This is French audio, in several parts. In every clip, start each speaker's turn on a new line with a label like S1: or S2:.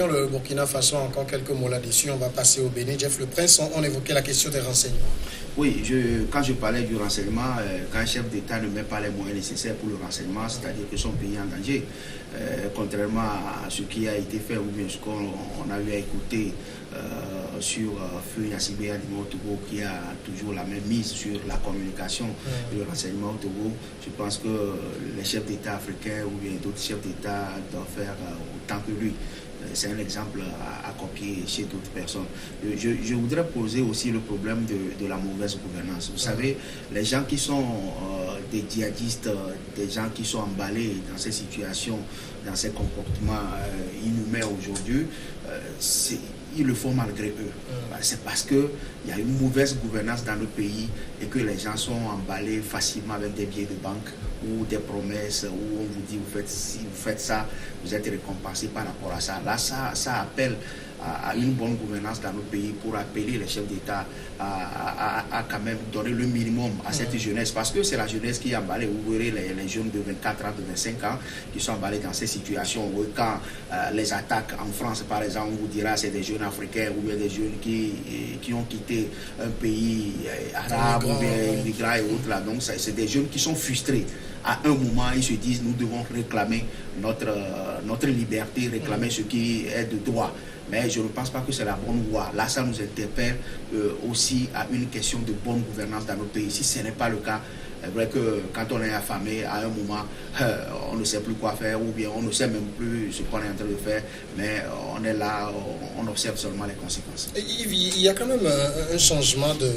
S1: évoquions le Burkina Faso, encore quelques mots là-dessus. On va passer au Bénin. Jeff Le Prince, on évoquait la question des renseignements.
S2: Oui, quand je parlais du renseignement, quand un chef d'État ne met pas les moyens nécessaires pour le renseignement, c'est-à-dire que son pays est en danger, contrairement à ce qui a été fait ou bien ce qu'on a eu à écouter sur Feu Yassibé Adimo au Togo, qui a toujours la même mise sur la communication et le renseignement au Togo. Je pense que les chefs d'État africains ou bien d'autres chefs d'État doivent faire autant que lui. C'est un exemple à copier chez d'autres personnes. Je voudrais poser aussi le problème de la mauvaise gouvernance. Vous savez, les gens qui sont des djihadistes, des gens qui sont emballés dans ces situations, dans ces comportements inhumains aujourd'hui, ils le font malgré eux. C'est parce qu'il y a une mauvaise gouvernance dans le pays et que les gens sont emballés facilement avec des billets de banque ou des promesses où on vous dit si vous faites ça, vous êtes récompensé par rapport à ça. Là, ça appelle à une bonne gouvernance dans nos pays pour appeler les chefs d'État à quand même donner le minimum à cette jeunesse, parce que c'est la jeunesse qui est emballée. Vous verrez les jeunes de 24 ans, de 25 ans qui sont emballés dans ces situations. Quand les attaques en France, par exemple, on vous dira c'est des jeunes africains ou bien des jeunes qui ont quitté un pays arabe ou bien immigrants et autres là. Donc c'est des jeunes qui sont frustrés. À un moment, ils se disent nous devons réclamer notre liberté, réclamer ce qui est de droit. Mais je ne pense pas que c'est la bonne voie. Là, ça nous interpelle aussi à une question de bonne gouvernance dans notre pays. Si ce n'est pas le cas, c'est vrai que quand on est affamé, à un moment, on ne sait plus quoi faire, ou bien on ne sait même plus ce qu'on est en train de faire, mais on est là, on observe seulement les conséquences.
S1: Il y a quand même un changement de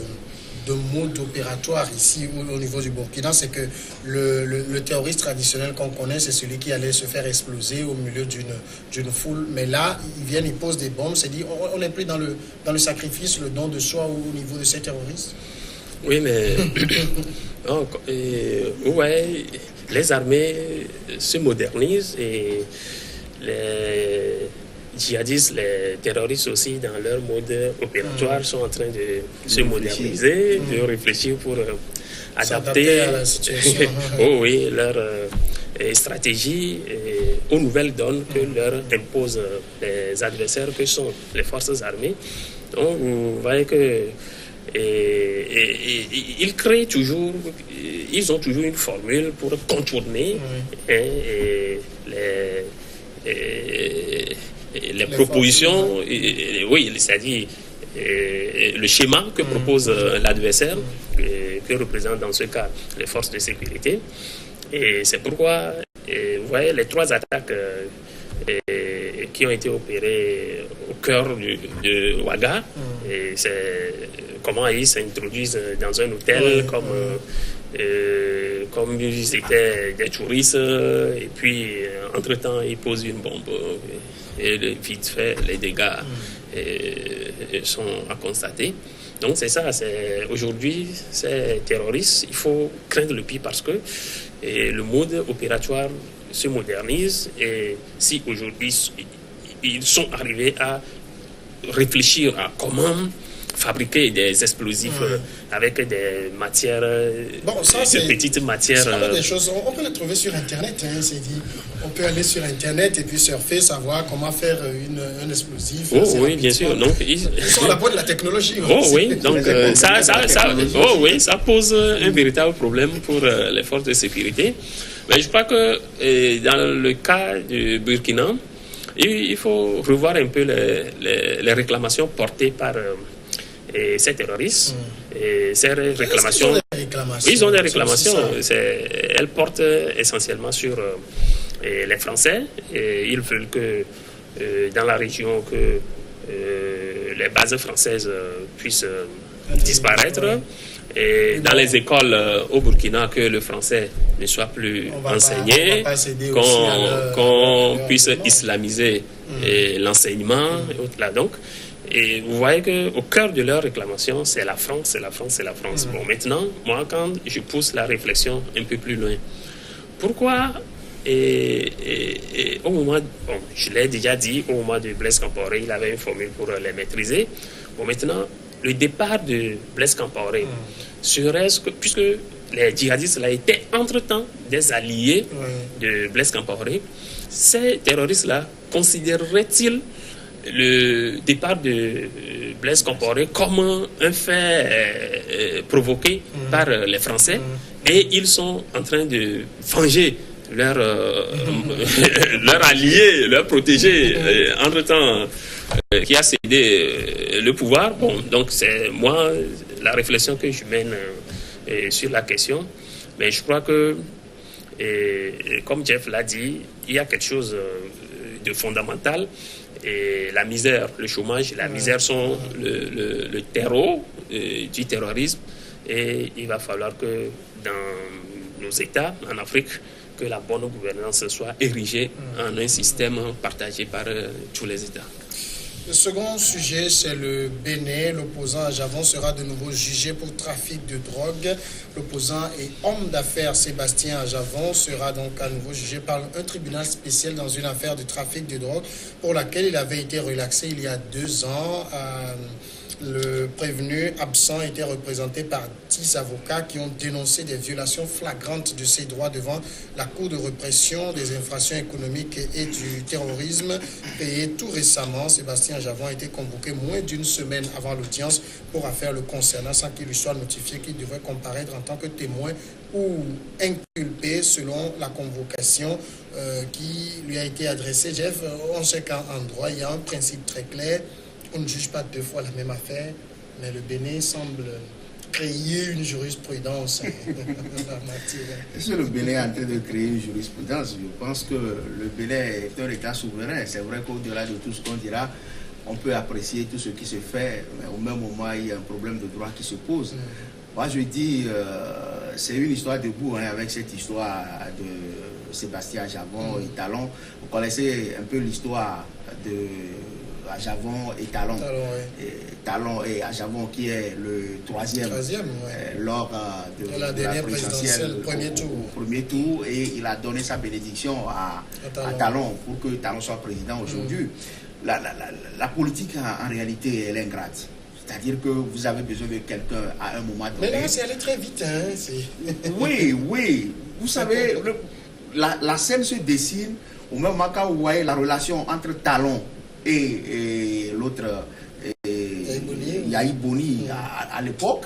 S1: mode opératoire ici au niveau du Burkina. C'est que le terroriste traditionnel qu'on connaît, c'est celui qui allait se faire exploser au milieu d'une foule. Mais là, ils posent des bombes. C'est dit, on n'est plus dans le sacrifice, le don de soi au niveau de ces terroristes.
S3: Oui, mais ouais, les armées se modernisent et les djihadistes, les terroristes aussi, dans leur mode opératoire, sont en train de se moderniser, de réfléchir pour adapter
S1: à la situation.
S3: leur stratégie aux nouvelles donnes que leur imposent les adversaires que sont les forces armées. Donc, vous voyez que ils créent toujours, ils ont toujours une formule pour contourner les propositions, c'est-à-dire le schéma que propose l'adversaire, que représentent dans ce cas les forces de sécurité. Et c'est pourquoi, vous voyez, les 3 attaques qui ont été opérées au cœur de Ouaga, et c'est comment ils s'introduisent dans un hôtel comme ils étaient des touristes, et puis entre-temps ils posent une bombe et vite fait les dégâts sont à constater. Donc c'est ça, aujourd'hui ces terroristes, il faut craindre le pire parce que le mode opératoire se modernise, et si aujourd'hui ils sont arrivés à réfléchir à comment fabriquer des explosifs avec des matières, de petites matières.
S1: Des choses, on peut les trouver sur Internet. C'est dit, on peut aller sur Internet et puis surfer, savoir comment faire un explosif.
S3: Oui, bien sûr. Donc, ils
S1: sont à la pointe de la technologie.
S3: Donc ça pose un véritable problème pour les forces de sécurité. Mais je crois que dans le cas du Burkina, il faut revoir un peu les réclamations portées par ces terroristes. Et ces réclamations, ils ont des réclamations. Elles portent essentiellement sur les Français. Et ils veulent que dans la région, que les bases françaises puissent disparaître. Et dans les écoles au Burkina, que le français ne soit plus enseigné, qu'on puisse islamiser l'enseignement et autres là. Donc, et vous voyez qu'au cœur de leur réclamation, c'est la France, c'est la France, c'est la France. Bon, maintenant, moi, quand je pousse la réflexion un peu plus loin, pourquoi au moment, je l'ai déjà dit, au moment de Blaise Compaoré, il avait une formule pour les maîtriser. Bon, maintenant, le départ de Blaise Compaoré serait-ce que, puisque les djihadistes là étaient entre-temps des alliés de Blaise Compaoré, ces terroristes-là considéreraient-ils le départ de Blaise Compaoré comme un fait provoqué par les Français, et ils sont en train de venger leur allié, leur protégé, entre-temps, qui a cédé le pouvoir. Bon, donc c'est moi la réflexion que je mène sur la question. Mais je crois que, comme Jeff l'a dit, il y a quelque chose de fondamental. Et la misère, le chômage et la misère sont le terreau du terrorisme. Et il va falloir que dans nos États, en Afrique, que la bonne gouvernance soit érigée en un système partagé par tous les États.
S1: Le second sujet, c'est le Bénin. L'opposant Ajavon sera de nouveau jugé pour trafic de drogue. L'opposant et homme d'affaires Sébastien Ajavon sera donc à nouveau jugé par un tribunal spécial dans une affaire de trafic de drogue pour laquelle il avait été relaxé il y a 2 ans. Le prévenu absent était représenté par 10 avocats qui ont dénoncé des violations flagrantes de ses droits devant la Cour de répression des infractions économiques et du terrorisme. Et tout récemment, Sébastien Ajavon a été convoqué moins d'1 semaine avant l'audience pour affaire le concernant sans qu'il lui soit notifié qu'il devrait comparaître en tant que témoin ou inculpé selon la convocation qui lui a été adressée. Jeff, on sait qu'en droit, il y a un principe très clair. On ne juge pas 2 fois la même affaire, mais le Bénin semble créer une jurisprudence en la matière.
S2: Est-ce que le Bénin est en train de créer une jurisprudence? Je pense que le Bénin est un État souverain. C'est vrai qu'au-delà de tout ce qu'on dira, on peut apprécier tout ce qui se fait, mais au même moment, il y a un problème de droit qui se pose. Moi, je dis, c'est une histoire debout avec cette histoire de Sébastien Ajavon et Talon. Vous connaissez un peu l'histoire de Ajavon et Talon. Talon et Ajavon qui est le troisième lors de la dernière présidentielle, au premier tour, et il a donné sa bénédiction à Talon pour que Talon soit président aujourd'hui. La politique en réalité elle est ingrate. C'est-à-dire que vous avez besoin de quelqu'un à un moment donné.
S1: Mais là, c'est allé très vite.
S2: Oui. Vous savez, la scène se dessine au même moment où vous voyez la relation entre Talon et l'autre Yahi Boni à l'époque.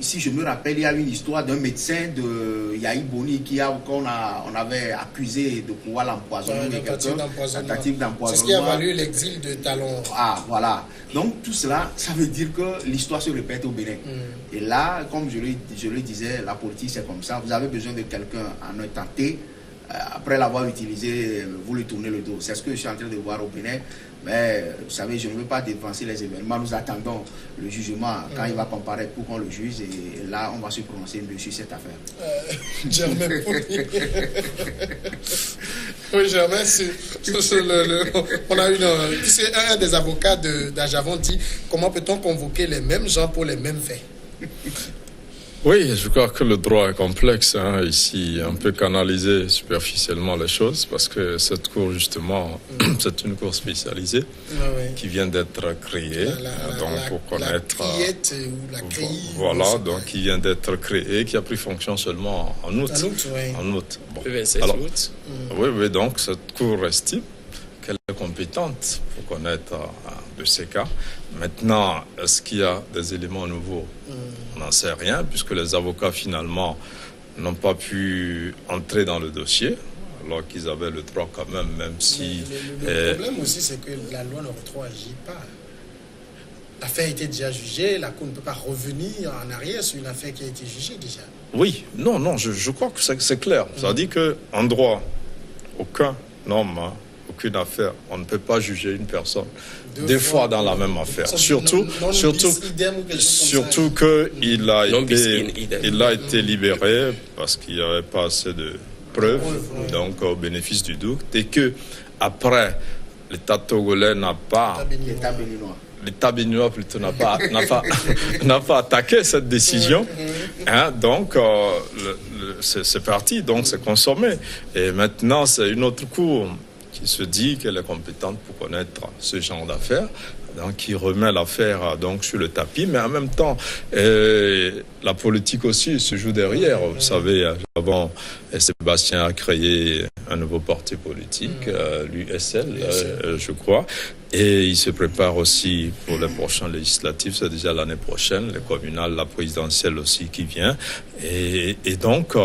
S2: Si je me rappelle, il y a une histoire d'un médecin de Yahi Boni qu'on avait accusé de pouvoir l'empoisonner.
S1: Tentative d'empoisonnement. C'est ce qui a valu l'exil de Talon.
S2: Ah, voilà. Donc tout cela, ça veut dire que l'histoire se répète au Bénin. Et là, comme je le disais, la politique c'est comme ça. Vous avez besoin de quelqu'un en un temps T. Après l'avoir utilisé, vous lui tournez le dos. C'est ce que je suis en train de voir au Bénin. Mais vous savez, je ne veux pas dépenser les événements. Nous attendons le jugement quand il va comparaître pour qu'on le juge. Et là, on va se prononcer sur cette affaire.
S1: Germain Oui, Germain, on a un des avocats d'Ajavon dit comment peut-on convoquer les mêmes gens pour les mêmes faits?
S4: Oui, je crois que le droit est complexe. Ici, on peut canaliser superficiellement les choses parce que cette cour, justement, c'est une cour spécialisée qui vient d'être créée. Pour connaître. Donc qui vient d'être créée, qui a pris fonction seulement en août. En août.
S3: Bon. Le 27 août.
S4: Oui, donc cette cour estime qu'elle est compétente pour connaître de ces cas. Maintenant, est-ce qu'il y a des éléments nouveaux? On n'en sait rien, puisque les avocats, finalement, n'ont pas pu entrer dans le dossier, alors qu'ils avaient le droit quand même si...
S1: Le problème aussi, c'est que la loi ne rétroagit pas. L'affaire a été déjà jugée, la Cour ne peut pas revenir en arrière sur une affaire qui a été jugée déjà.
S4: Oui, non, je crois que c'est clair. Ça dit qu'en droit, aucun homme... aucune affaire, on ne peut pas juger une personne deux fois dans la même affaire. Surtout qu'il a été libéré parce qu'il n'y avait pas assez de preuves, donc au bénéfice du doute, et que après l'État togolais n'a pas, l'État béninois plutôt n'a pas attaqué cette décision. Donc c'est parti, donc c'est consommé. Et maintenant c'est une autre cour qui se dit qu'elle est compétente pour connaître ce genre d'affaires. donc qui remet l'affaire donc sur le tapis, mais en même temps, la politique aussi se joue derrière. Vous savez, avant, Sébastien a créé un nouveau parti politique, l'USL, je crois, et il se prépare aussi pour les prochains législatifs, c'est déjà l'année prochaine, les communales, la présidentielle aussi qui vient, et donc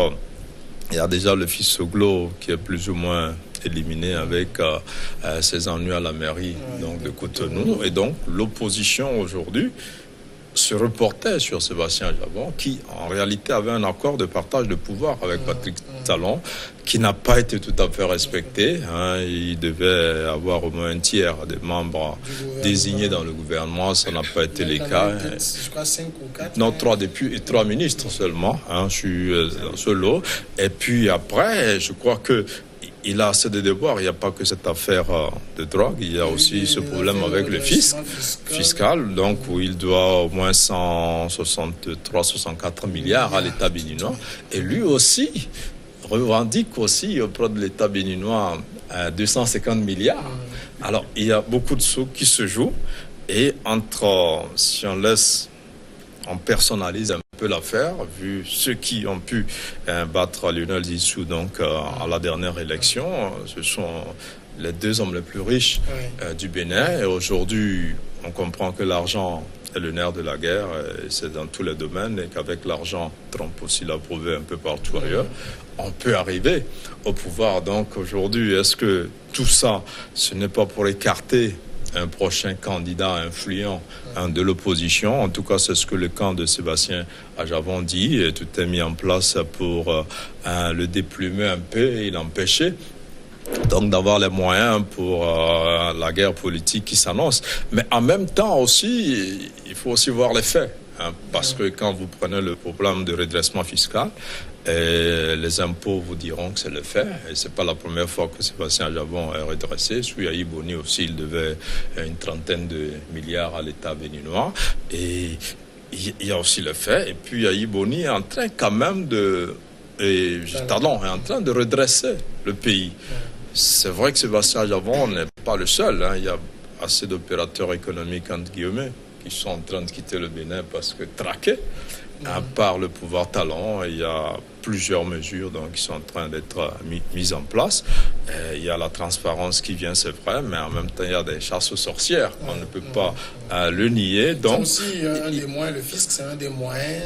S4: il y a déjà le fils Soglo qui est plus ou moins éliminé avec ses ennuis à la mairie donc de Cotonou. Et donc, l'opposition aujourd'hui se reportait sur Sébastien Ajavon, qui en réalité avait un accord de partage de pouvoir avec Patrick Talon, qui n'a pas été tout à fait respecté. Il devait avoir au moins un tiers des membres désignés dans le gouvernement. Ça n'a pas été le cas.
S1: Je crois 5 ou 4.
S4: Non, 3 députés et 3 ministres seulement. Je suis dans ce lot. Et puis après, je crois que il a assez de devoirs. Il n'y a pas que cette affaire de drogue. Il y a aussi ce problème avec le fiscal, donc où il doit au moins 163-164 milliards à l'État béninois. Et lui aussi revendique aussi auprès de l'État béninois 250 milliards. Alors, il y a beaucoup de sous qui se jouent. Et si on personnalise un peu l'affaire, vu ceux qui ont pu battre Lionel Zissou donc à la dernière élection, ce sont les 2 hommes les plus riches du Bénin. Et aujourd'hui, on comprend que l'argent est le nerf de la guerre, et c'est dans tous les domaines, et qu'avec l'argent, Trump aussi l'a prouvé un peu partout ailleurs, on peut arriver au pouvoir. Donc aujourd'hui, est-ce que tout ça, ce n'est pas pour écarter un prochain candidat influent de l'opposition? En tout cas, c'est ce que le camp de Sébastien Ajavon dit, et tout est mis en place pour le déplumer un peu et l'empêcher donc d'avoir les moyens pour la guerre politique qui s'annonce. Mais en même temps aussi, il faut aussi voir les faits, parce que quand vous prenez le problème de redressement fiscal, les impôts vous diront que c'est le fait. Et c'est pas la première fois que Sébastien Ajavon est redressé. Sous Yahi Boni aussi, il devait une 30aine de milliards à l'État béninois. Et il y a aussi le fait. Et puis Yahi Boni est en train quand même est en train de redresser le pays. C'est vrai que Sébastien Ajavon n'est pas le seul. Il y a assez d'opérateurs économiques, entre guillemets, qui sont en train de quitter le Bénin parce que traqués. Par le pouvoir Talon, il y a plusieurs mesures donc, qui sont en train d'être mises en place. Il y a la transparence qui vient, c'est vrai, mais en même temps, il y a des chasses aux sorcières. On ne peut pas le nier. Donc,
S1: c'est aussi un des moyens, le fisc, c'est un des moyens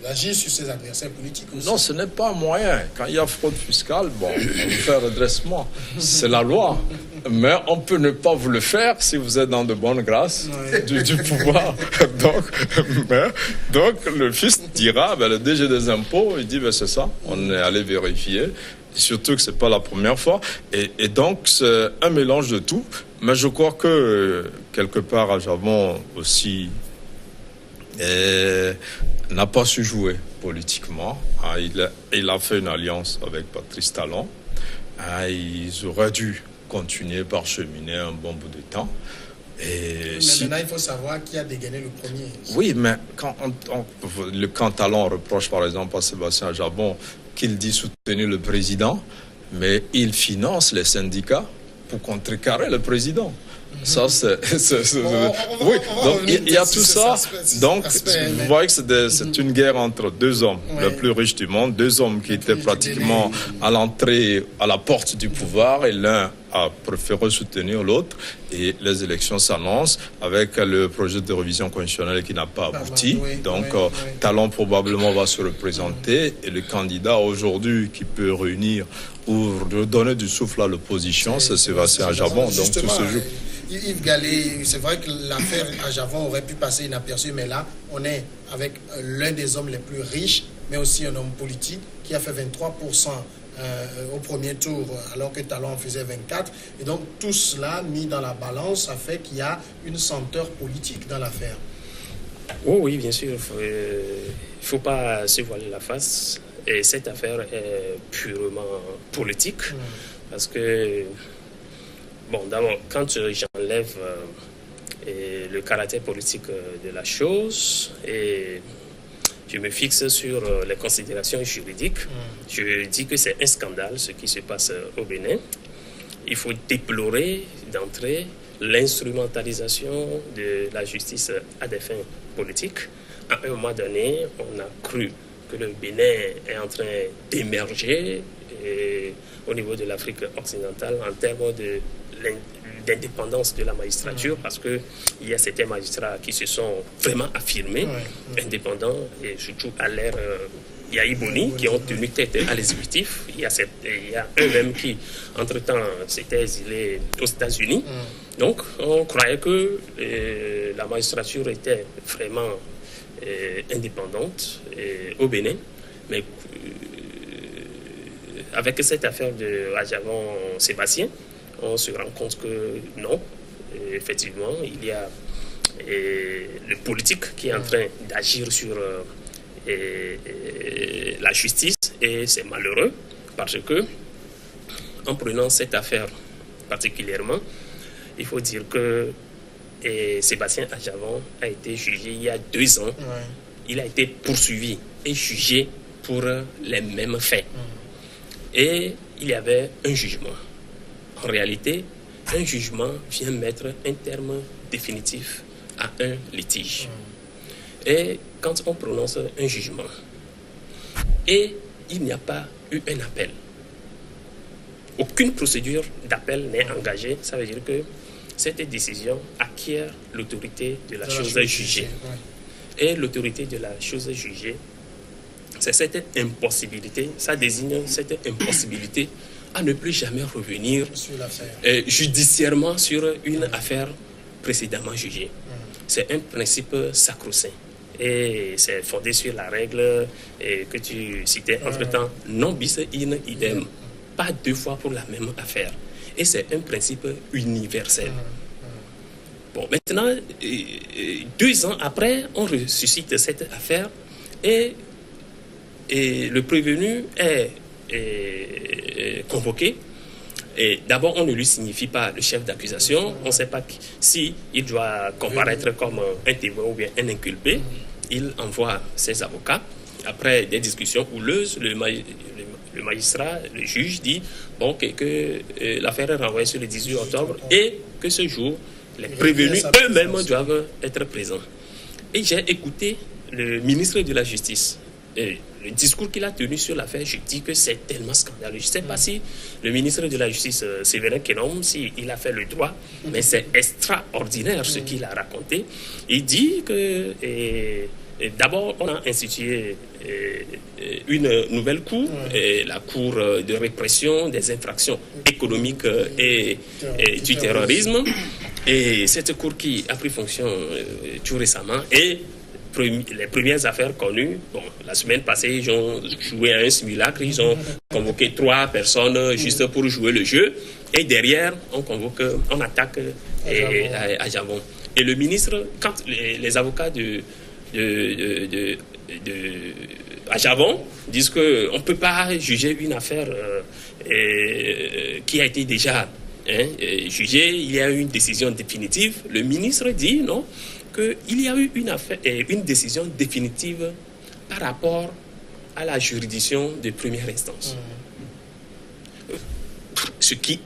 S1: d'agir sur ses adversaires politiques aussi.
S4: Non, ce n'est pas un moyen. Quand il y a fraude fiscale, on fait redressement. C'est la loi. Mais on peut ne pas vous le faire si vous êtes dans de bonnes grâces du pouvoir. Donc, le fils dira, le DG des impôts, il dit, c'est ça, on est allé vérifier. Surtout que c'est pas la première fois. Et donc, c'est un mélange de tout. Mais je crois que, quelque part, Ajavon aussi n'a pas su jouer politiquement. Il a fait une alliance avec Patrice Talon. Ils auraient dû continuer par cheminer un bon bout de temps.
S1: Mais maintenant, il faut savoir qui a dégainé le premier.
S4: Oui, mais quand Talon reproche par exemple à Sébastien Ajavon qu'il dit soutenir le président, mais il finance les syndicats pour contrecarrer le président. Ça, oui, donc il y a tout ça. Donc, vous voyez que c'est une guerre entre 2 hommes, les plus riches du monde, 2 hommes qui étaient pratiquement à l'entrée, à la porte du pouvoir, et l'un a préféré soutenir l'autre. Et les élections s'annoncent avec le projet de révision constitutionnelle qui n'a pas abouti. Donc, Talon probablement va se représenter, et le candidat aujourd'hui qui peut réunir ou redonner du souffle à l'opposition, c'est Sébastien Ajavon. Donc, tout se joue.
S1: Yves Gallet, c'est vrai que l'affaire Ajavon aurait pu passer inaperçue, mais là, on est avec l'un des hommes les plus riches, mais aussi un homme politique qui a fait 23% au premier tour, alors que Talon en faisait 24%. Et donc, tout cela mis dans la balance a fait qu'il y a une senteur politique dans l'affaire.
S3: Oh, oui, bien sûr. Il ne faut pas se voiler la face. Et cette affaire est purement politique, parce que... Bon, d'abord, quand j'enlève le caractère politique de la chose et je me fixe sur les considérations juridiques, je dis que c'est un scandale ce qui se passe au Bénin. Il faut déplorer d'entrée l'instrumentalisation de la justice à des fins politiques. À un moment donné, on a cru que le Bénin est en train d'émerger au niveau de l'Afrique occidentale en termes d'indépendance de la magistrature, parce qu'il y a certains magistrats qui se sont vraiment affirmés, indépendants, et surtout à l'ère Yahi Boni, qui ont tenu tête à l'exécutif. Il y a un même qui, entre-temps, s'était exilé aux États-Unis. Donc, on croyait que la magistrature était vraiment indépendante au Bénin. Mais avec cette affaire de Adjavon-Sébastien, on se rend compte que non, effectivement, il y a le politique qui est en train d'agir sur la justice, et c'est malheureux parce que, en prenant cette affaire particulièrement, il faut dire que Sébastien Adjavon a été jugé il y a 2 ans. Il a été poursuivi et jugé pour les mêmes faits. Et il y avait un jugement. En réalité, un jugement vient mettre un terme définitif à un litige. Et quand on prononce un jugement et il n'y a pas eu un appel, aucune procédure d'appel n'est engagée, ça veut dire que cette décision acquiert l'autorité de la chose jugée. Et l'autorité de la chose jugée, c'est cette impossibilité, ça désigne cette impossibilité à ne plus jamais revenir judiciairement sur une affaire précédemment jugée. C'est un principe sacro-saint. Et c'est fondé sur la règle que tu citais entre-temps, non bis in idem, pas 2 fois pour la même affaire. Et c'est un principe universel. Bon, maintenant, 2 ans après, on ressuscite cette affaire et le prévenu est convoqué. Et d'abord, on ne lui signifie pas le chef d'accusation. On ne sait pas s'il doit comparaître comme un témoin ou bien un inculpé. Il envoie ses avocats. Après des discussions houleuses, le magistrat, le juge dit que l'affaire est renvoyée sur le 18 octobre et que ce jour, les prévenus eux-mêmes doivent être présents. Et j'ai écouté le ministre de la Justice. Et le discours qu'il a tenu sur l'affaire, je dis que c'est tellement scandaleux. Je ne sais pas si le ministre de la Justice, Séverin Kenom, s'il a fait le droit, mais c'est extraordinaire ce qu'il a raconté. Il dit que d'abord, on a institué une nouvelle cour, la cour de répression des infractions économiques et du terrorisme. Et cette cour qui a pris fonction tout récemment et les premières affaires connues, la semaine passée, ils ont joué à un simulacre, ils ont convoqué 3 personnes juste pour jouer le jeu, et derrière, on attaque Adjavon. Et le ministre, quand les avocats de Adjavon disent qu'on ne peut pas juger une affaire qui a été déjà jugée, il y a eu une décision définitive, le ministre dit non, qu'il y a eu une décision définitive par rapport à la juridiction de première instance. Ce qui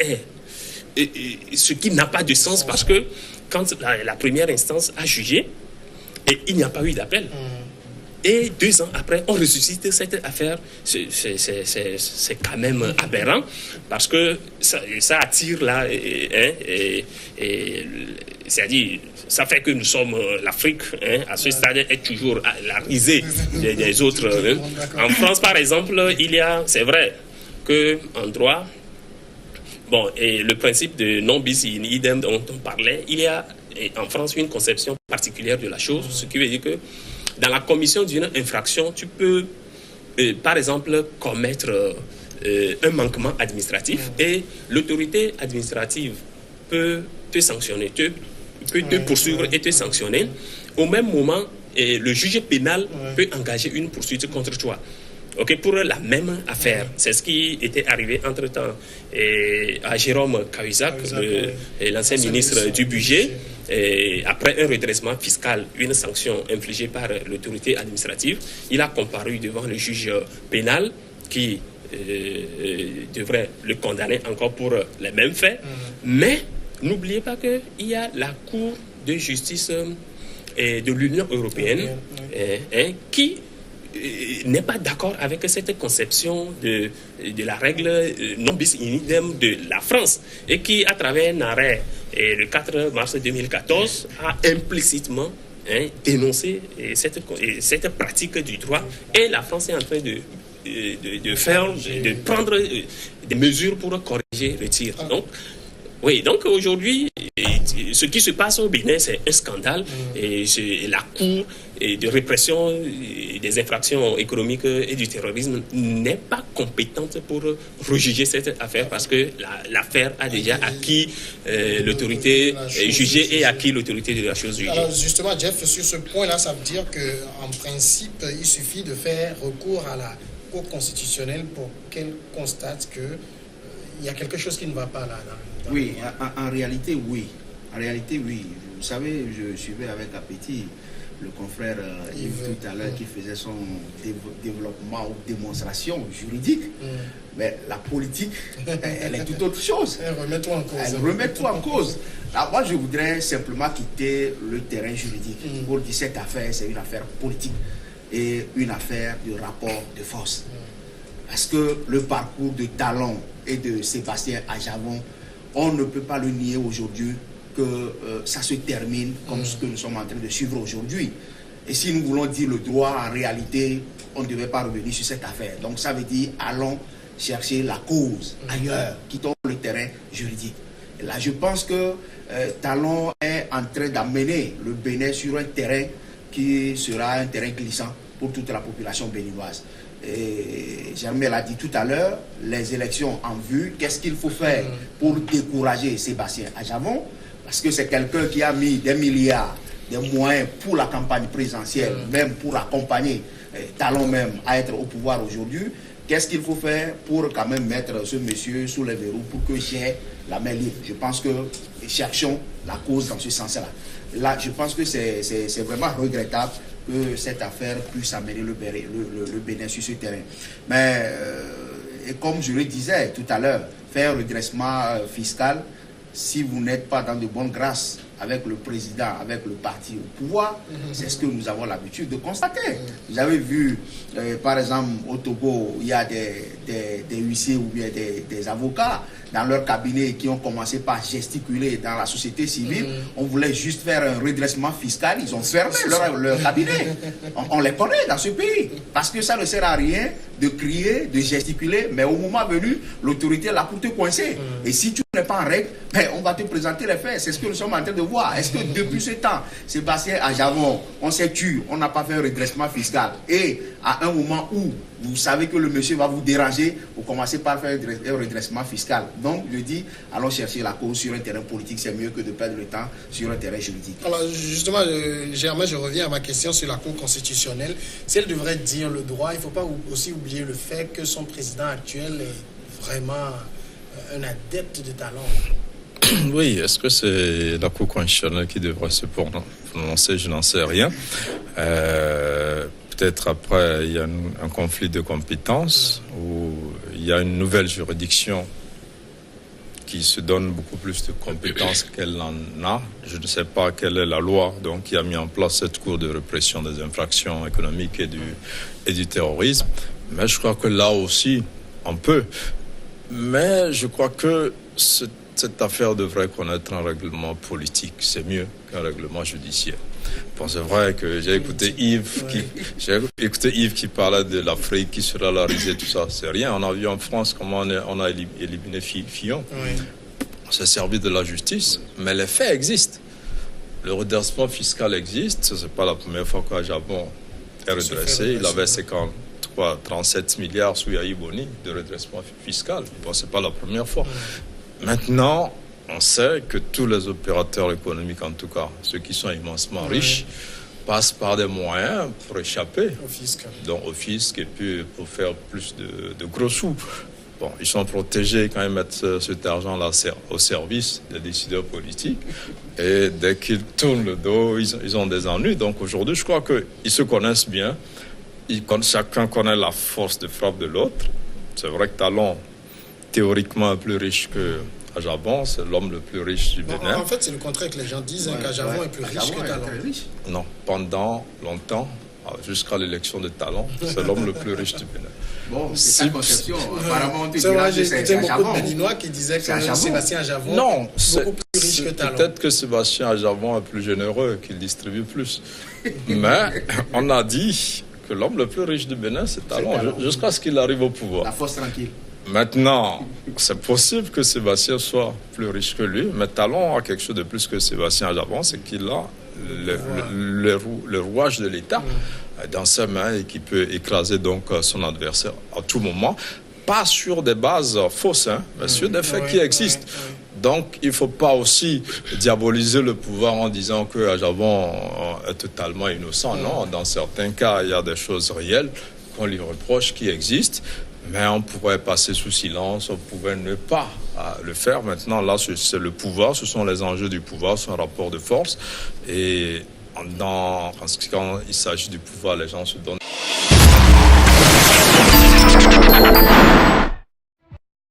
S3: n'a pas de sens parce que quand la première instance a jugé et il n'y a pas eu d'appel, et 2 ans après, on ressuscite cette affaire, c'est quand même aberrant parce que ça attire là, c'est-à-dire, ça fait que nous sommes, l'Afrique, à ce stade, est toujours à la risée des autres. En France, par exemple, c'est vrai qu'en droit, et le principe de non bis in idem dont on parlait, il y a en France une conception particulière de la chose, ce qui veut dire que dans la commission d'une infraction, tu peux, par exemple, commettre un manquement administratif et l'autorité administrative peut te sanctionner, peut te poursuivre et te sanctionner. Au même moment, le juge pénal peut engager une poursuite contre toi. Pour la même affaire. C'est ce qui était arrivé entre-temps à Jérôme Cahuzac, l'ancien ministre du Budget. Après un redressement fiscal, une sanction infligée par l'autorité administrative, il a comparu devant le juge pénal qui devrait le condamner encore pour les mêmes faits. Mais n'oubliez pas qu'il y a la Cour de justice de l'Union européenne qui n'est pas d'accord avec cette conception de la règle non bis in idem de la France et qui, à travers un arrêt le 4 mars 2014, a implicitement dénoncé cette pratique du droit, et la France est en train de prendre des mesures pour corriger le tir. Donc aujourd'hui, ce qui se passe au Bénin, c'est un scandale. Et la Cour de répression des infractions économiques et du terrorisme n'est pas compétente pour rejuger cette affaire, parce que l'affaire a déjà acquis l'autorité jugée et acquis l'autorité de la chose jugée.
S1: Alors justement, Jeff, sur ce point-là, ça veut dire qu'en principe, il suffit de faire recours à la Cour constitutionnelle pour qu'elle constate qu'il y a quelque chose qui ne va pas là.
S2: Oui, en réalité, oui. En réalité, oui. Vous savez, je suivais avec appétit le confrère Yves tout à l'heure qui faisait son développement ou démonstration juridique. Mais la politique, elle est tout autre chose.
S1: Remets-toi en cause.
S2: Remets-toi en cause. Alors, moi, je voudrais simplement quitter le terrain juridique pour dire que cette affaire, c'est une affaire politique et une affaire de rapport de force. Parce que le parcours de talent et de Sébastien Adjavon, on ne peut pas le nier aujourd'hui que ça se termine comme ce que nous sommes en train de suivre aujourd'hui. Et si nous voulons dire le droit, en réalité, on ne devait pas revenir sur cette affaire. Donc ça veut dire, allons chercher la cause ailleurs, quittons le terrain juridique. Et là, je pense que Talon est en train d'amener le Bénin sur un terrain qui sera un terrain glissant pour toute la population béninoise. Et Germain l'a dit tout à l'heure, les élections en vue, qu'est-ce qu'il faut faire pour décourager Sébastien Adjavon? Parce que c'est quelqu'un qui a mis des milliards, des moyens pour la campagne présidentielle, même pour accompagner Talon même à être au pouvoir aujourd'hui. Qu'est-ce qu'il faut faire pour quand même mettre ce monsieur sous les verrous pour que j'ai la main libre? Je pense que cherchons la cause dans ce sens-là. Là, je pense que c'est vraiment regrettable que cette affaire puisse amener le Bénin sur ce terrain. Mais, et comme je le disais tout à l'heure, faire un redressement fiscal, si vous n'êtes pas dans de bonnes grâces avec le président, avec le parti au pouvoir, c'est ce que nous avons l'habitude de constater. Vous avez vu, par exemple, au Togo, il y a des huissiers ou bien des avocats dans leur cabinet qui ont commencé par gesticuler dans la société civile. On voulait juste faire un redressement fiscal, ils ont fermé leur cabinet. On les connaît dans ce pays, parce que ça ne sert à rien de crier, de gesticuler, mais au moment venu, l'autorité est là pour te coincer. Et si tu n'es pas en règle, on va te présenter les faits. C'est ce que nous sommes en train de voir. Est-ce que depuis ce temps, Sébastien Adjavon, on s'est tué, on n'a pas fait un redressement fiscal, et à un moment où vous savez que le monsieur va vous déranger, vous commencez par faire un redressement fiscal. Donc, je dis, allons chercher la cause sur un terrain politique, c'est mieux que de perdre le temps sur un terrain juridique.
S1: Alors, justement, Germain, je reviens à ma question sur la Cour constitutionnelle. Si elle devrait dire le droit, il ne faut pas aussi oublier le fait que son président actuel est vraiment un adepte de talent.
S4: Oui, est-ce que c'est la Cour constitutionnelle qui devrait se prononcer? Je n'en sais rien. Peut-être après, il y a un conflit de compétences où il y a une nouvelle juridiction qui se donne beaucoup plus de compétences qu'elle en a. Je ne sais pas quelle est la loi donc, qui a mis en place cette Cour de répression des infractions économiques et du terrorisme. Mais je crois que là aussi, on peut. Mais je crois que cette affaire devrait connaître un règlement politique. C'est mieux qu'un règlement judiciaire. Bon, c'est vrai que j'ai écouté Yves qui parlait de l'Afrique qui sera la risée, tout ça. C'est rien. On a vu en France comment on a éliminé Fillon. On s'est servi de la justice, mais les faits existent. Le redressement fiscal existe. Ce n'est pas la première fois qu'Adjavon est redressé. Il avait 37 milliards sous Yahi Boni de redressement fiscal. Bon, ce n'est pas la première fois. Maintenant, on sait que tous les opérateurs économiques, en tout cas, ceux qui sont immensement riches, passent par des moyens pour échapper au fisc et puis pour faire plus de gros sous. Bon, ils sont protégés quand ils mettent cet argent-là au service des décideurs politiques. Et dès qu'ils tournent le dos, ils ont des ennuis. Donc aujourd'hui, je crois qu'ils se connaissent bien. Chacun connaît la force de frappe de l'autre. C'est vrai que Talon, théoriquement plus riche que Ajavon, c'est l'homme le plus riche du Bénin.
S1: En fait, c'est le contraire que les gens disent, qu'Ajavon est plus riche que Talon.
S4: Non, pendant longtemps, jusqu'à l'élection de Talon, c'est l'homme le plus riche du Bénin.
S2: Bon, c'est sa conception. Apparemment,
S1: c'est vrai, j'ai écouté beaucoup de Béninois qui disaient que Sébastien Ajavon est beaucoup plus riche que Talon.
S4: Peut-être que Sébastien Ajavon est plus généreux, qu'il distribue plus. Mais on a dit que l'homme le plus riche du Bénin, c'est Talon, jusqu'à ce qu'il arrive au pouvoir.
S2: La force tranquille.
S4: Maintenant, c'est possible que Sébastien soit plus riche que lui, mais Talon a quelque chose de plus que Sébastien Ajavon, c'est qu'il a le rouage de l'État dans ses mains et qui peut écraser donc son adversaire à tout moment, pas sur des bases fausses, mais sur des faits qui existent. Donc, il ne faut pas aussi diaboliser le pouvoir en disant que Ajavon est totalement innocent. Non, dans certains cas, il y a des choses réelles qu'on lui reproche qui existent. Mais on pourrait passer sous silence, on pouvait ne pas le faire. Maintenant, là, c'est le pouvoir, ce sont les enjeux du pouvoir, c'est un rapport de force. Et quand il s'agit du pouvoir, les gens se donnent...